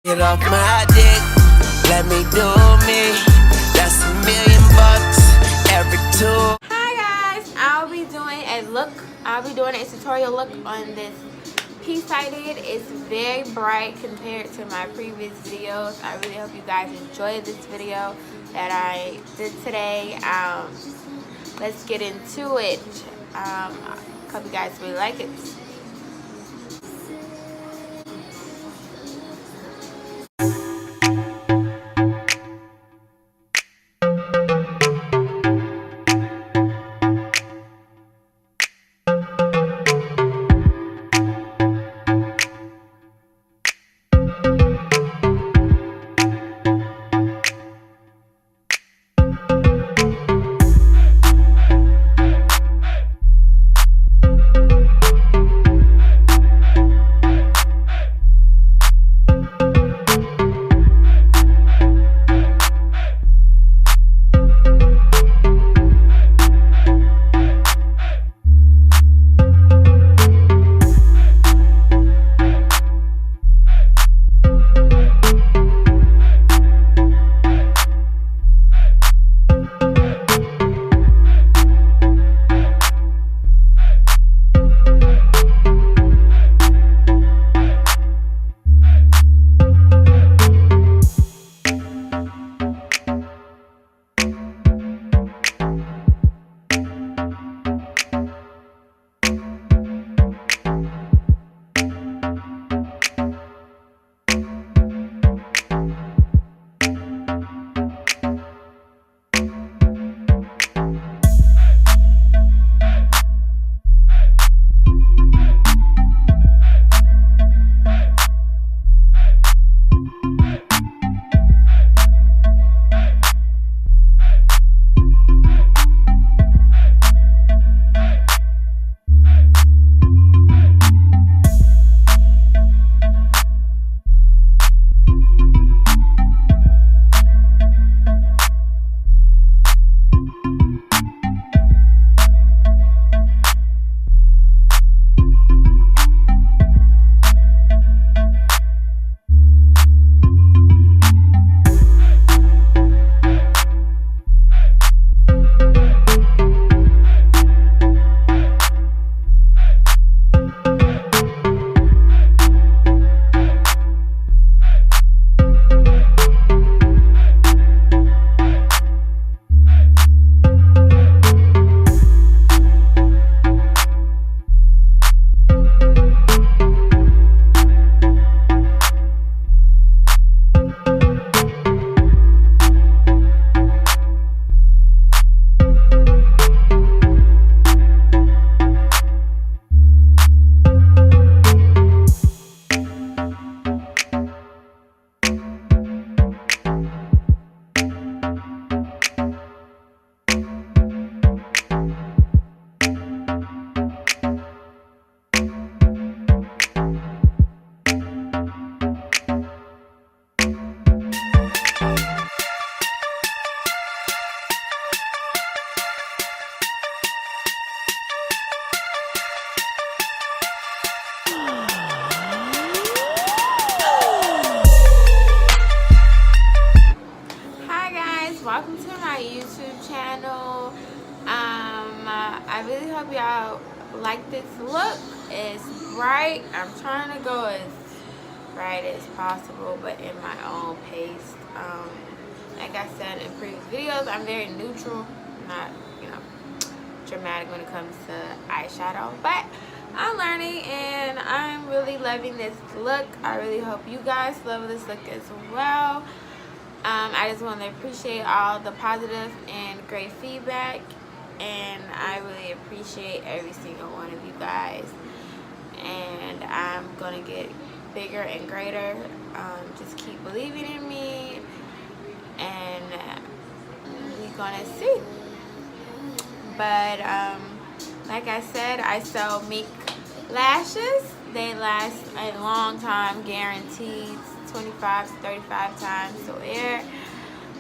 Get off my dick, let me do me. That's $1,000,000 every two. Hi guys, I'll be doing a tutorial look on this piece I did. It's very bright compared to my previous videos. I really hope you guys enjoyed this video that I did today. Let's get into it. I hope you guys really like it. Welcome to my YouTube channel. I really hope y'all like this look. It's bright. I'm trying to go as bright as possible, but in my own pace. Like I said in previous videos, I'm very neutral, not dramatic when it comes to eyeshadow, but I'm learning and I'm really loving this look. I really hope you guys love this look as well. I just want to appreciate all the positive and great feedback, and I really appreciate every single one of you guys, and I'm gonna get bigger and greater. Just keep believing in me, and we're gonna see. But like I said, I sell Mink lashes. They last a long time, guaranteed 25 to 35 times to wear.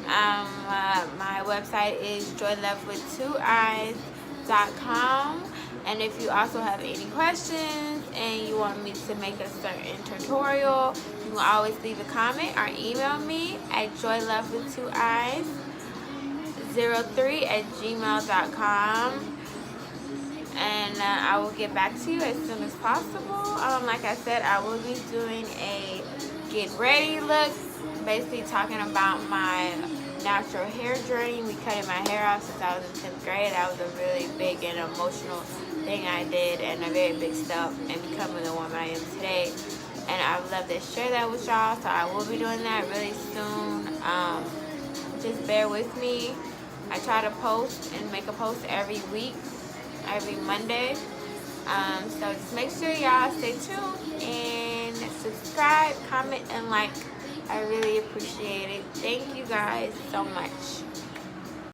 My website is joylovewith2eyes.com, and if you also have any questions, and you want me to make a certain tutorial, you can always leave a comment or email me at joylove2eyes03@gmail.com. And I will get back to you as soon as possible. Like I said, I will be doing a get ready look, basically talking about my natural hair journey, me cutting my hair off since I was in 10th grade. That was a really big and emotional thing I did, and a very big step in becoming the woman I am today. And I would love to share that with y'all, so I will be doing that really soon. Just bear with me. I try to post and make a post every week, every Monday. So just make sure y'all stay tuned and subscribe, comment, and like. I really appreciate it. Thank you guys so much.